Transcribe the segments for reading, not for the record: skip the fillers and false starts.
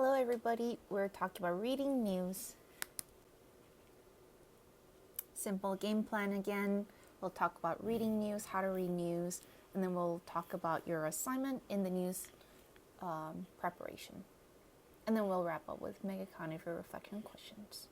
Hello, everybody. We're talking about reading news. Simple game plan again. We'll talk about reading news, how to read news, and then we'll talk about your assignment in the news preparation. And then we'll wrap up with Mega Connie for reflection questions.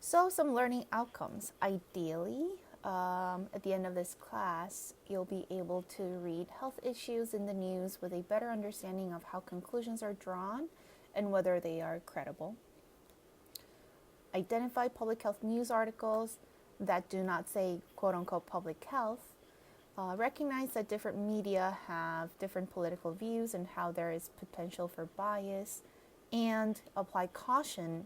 So, some learning outcomes. Ideally, at the end of this class, you'll be able to read health issues in the news with a better understanding of how conclusions are drawn and whether they are credible. Identify public health news articles that do not say quote-unquote public health. Recognize that different media have different political views and how there is potential for bias, and apply caution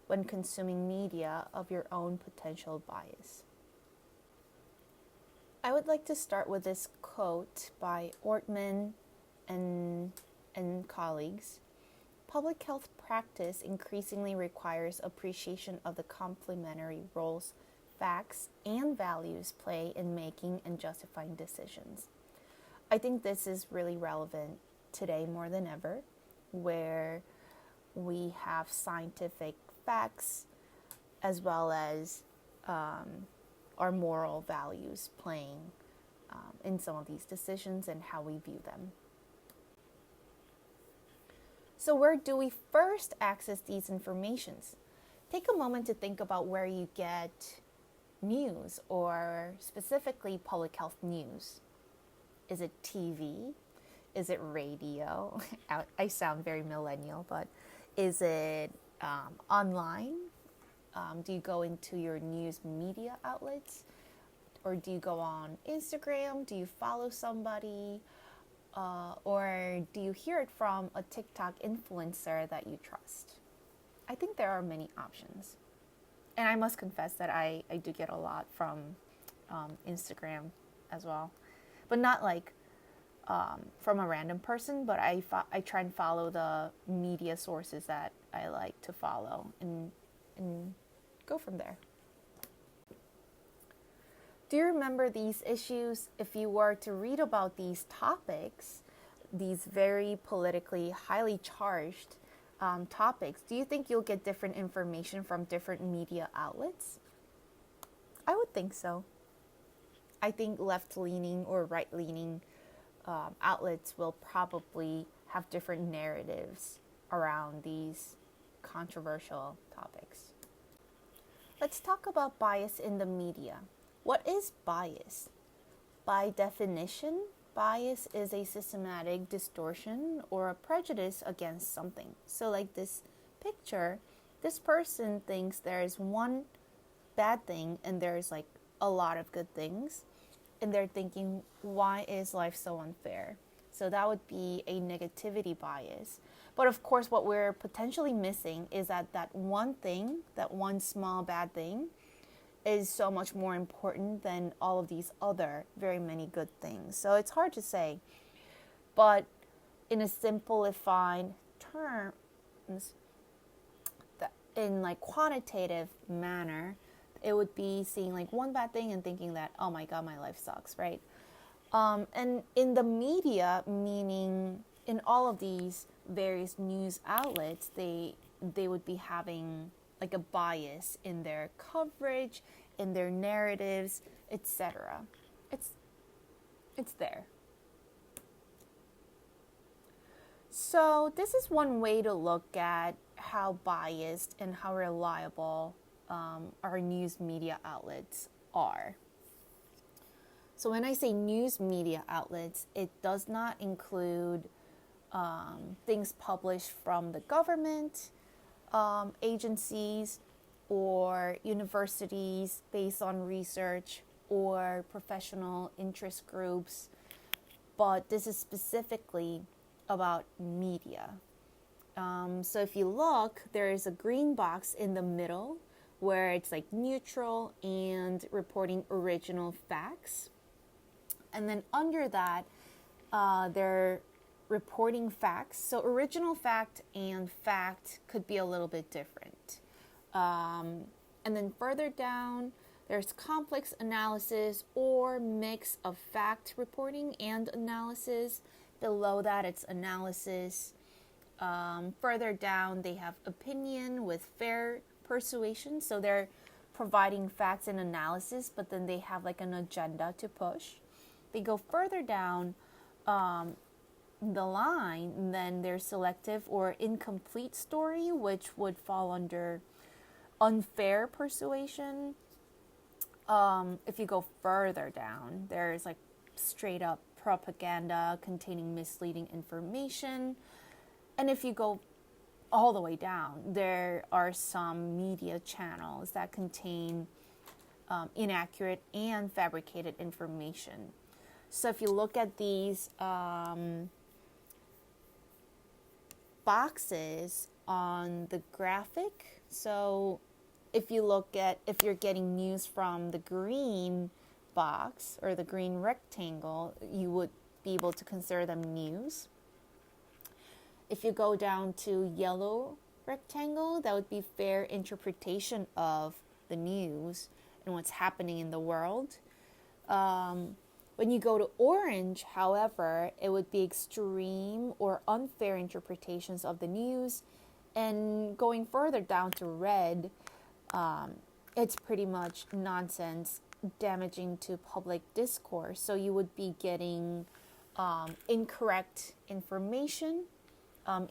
when consuming media of your own potential bias. I would like to start with this quote by Ortman and colleagues. Public health practice increasingly requires appreciation of the complementary roles facts and values play in making and justifying decisions. I think this is really relevant today more than ever, where we have scientific facts as well as our moral values playing in some of these decisions and how we view them. So where do we first access these informations? Take a moment to think about where you get news, or specifically public health news. Is it TV? Is it radio? I sound very millennial, but is it online? Do you go into your news media outlets? Or do you go on Instagram? Do you follow somebody? Or do you hear it from a TikTok influencer that you trust? I think there are many options. And I must confess that I do get a lot from Instagram as well. But not like from a random person, but I try and follow the media sources that I like to follow and go from there. Do you remember these issues? If you were to read about these topics, these very politically highly charged topics, do you think you'll get different information from different media outlets? I would think so. I think left-leaning or right-leaning outlets will probably have different narratives around these controversial topics. Let's talk about bias in the media. What is bias? By definition, bias is a systematic distortion or a prejudice against something. So like this picture, this person thinks there is one bad thing and there's like a lot of good things. And they're thinking, why is life so unfair? So that would be a negativity bias. But of course, what we're potentially missing is that one thing, that one small bad thing, is so much more important than all of these other very many good things. So it's hard to say. But in a simplified terms, in like quantitative manner, it would be seeing like one bad thing and thinking that, oh my God, my life sucks, right? And in the media, meaning in all of these various news outlets, they would be having like a bias in their coverage, in their narratives, etc. It's there. So this is one way to look at how biased and how reliable our news media outlets are. So when I say news media outlets, it does not include things published from the government, agencies, or universities based on research, or professional interest groups. But this is specifically about media. So if you look, there is a green box in the middle where it's like neutral and reporting original facts. And then under that, they're reporting facts. So original fact and fact could be a little bit different. And then further down, there's complex analysis or mix of fact reporting and analysis. Below that, it's analysis. Further down, they have opinion with fair persuasion. So they're providing facts and analysis, but then they have like an agenda to push. They go further down the line, then there's selective or incomplete story, which would fall under unfair persuasion. If you go further down, there's like straight up propaganda containing misleading information. And if you go all the way down, there are some media channels that contain inaccurate and fabricated information. So if you look at these boxes on the graphic, so if you're getting news from the green box or the green rectangle, you would be able to consider them news. If you go down to yellow rectangle, that would be fair interpretation of the news and what's happening in the world. When you go to orange, however, it would be extreme or unfair interpretations of the news. And going further down to red, it's pretty much nonsense, damaging to public discourse. So you would be getting incorrect information,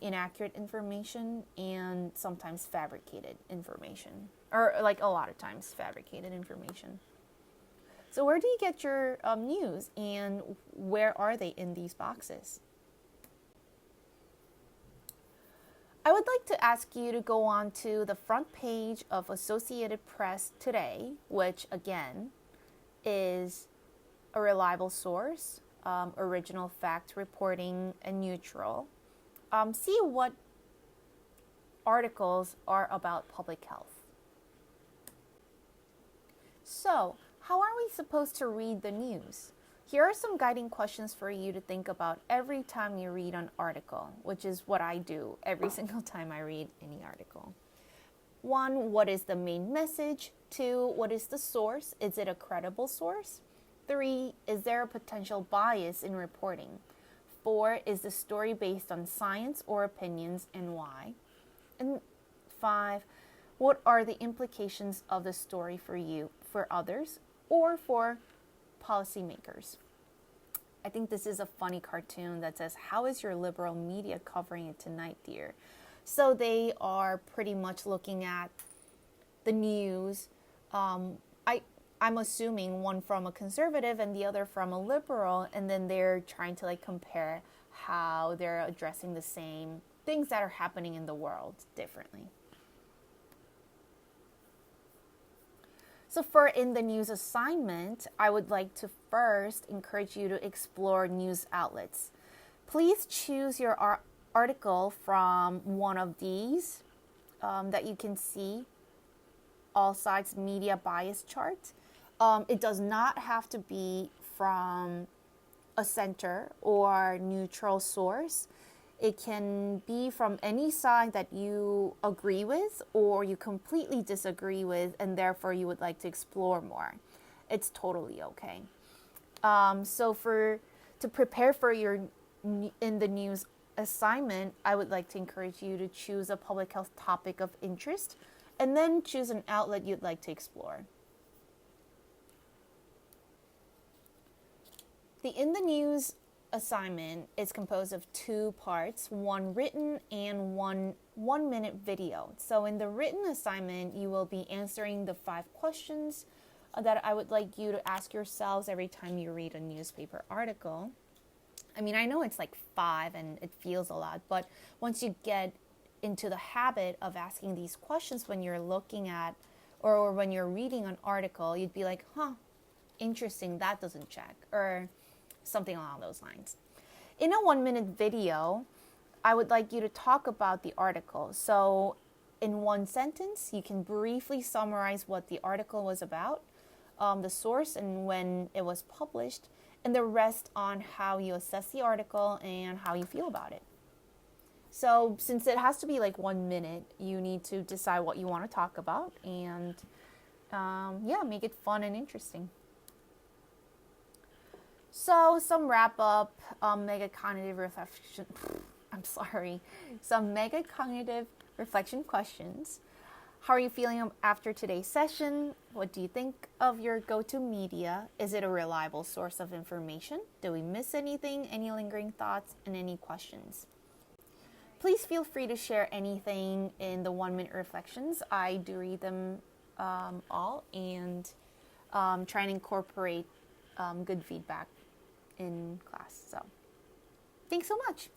inaccurate information, and sometimes fabricated information. Or like a lot of times fabricated information. So where do you get your news, and where are they in these boxes? I would like to ask you to go on to the front page of Associated Press today, which again is a reliable source, original fact reporting, and neutral. See what articles are about public health. So, how are we supposed to read the news? Here are some guiding questions for you to think about every time you read an article, which is what I do every single time I read any article. 1, what is the main message? 2, what is the source? Is it a credible source? 3, is there a potential bias in reporting? 4, is the story based on science or opinions, and why? And 5, what are the implications of the story for you, for others, or for policymakers? I think this is a funny cartoon that says, "How is your liberal media covering it tonight, dear?" So they are pretty much looking at the news. I'm assuming one from a conservative and the other from a liberal, and then they're trying to like compare how they're addressing the same things that are happening in the world differently. So for in the news assignment, I would like to first encourage you to explore news outlets. Please choose your article from one of these that you can see, All Sides Media Bias Chart. It does not have to be from a center or neutral source. It can be from any side that you agree with or you completely disagree with, and therefore you would like to explore more. It's totally okay. So to prepare for your in the news assignment, I would like to encourage you to choose a public health topic of interest and then choose an outlet you'd like to explore. The In the News assignment is composed of 2 parts, one written and one 1-minute video. So in the written assignment, you will be answering the 5 questions that I would like you to ask yourselves every time you read a newspaper article. I mean, I know it's like 5 and it feels a lot, but once you get into the habit of asking these questions when you're looking at or when you're reading an article, you'd be like, interesting, that doesn't check, or something along those lines. In a 1-minute video, I would like you to talk about the article. So in 1 sentence, you can briefly summarize what the article was about, the source and when it was published, and the rest on how you assess the article and how you feel about it. So since it has to be like 1 minute, you need to decide what you want to talk about and make it fun and interesting. So, some wrap up mega cognitive reflection. I'm sorry. Some mega cognitive reflection questions. How are you feeling after today's session? What do you think of your go-to media? Is it a reliable source of information? Did we miss anything? Any lingering thoughts and any questions? Please feel free to share anything in the 1 minute reflections. I do read them all and try and incorporate good feedback in class. So, thanks so much.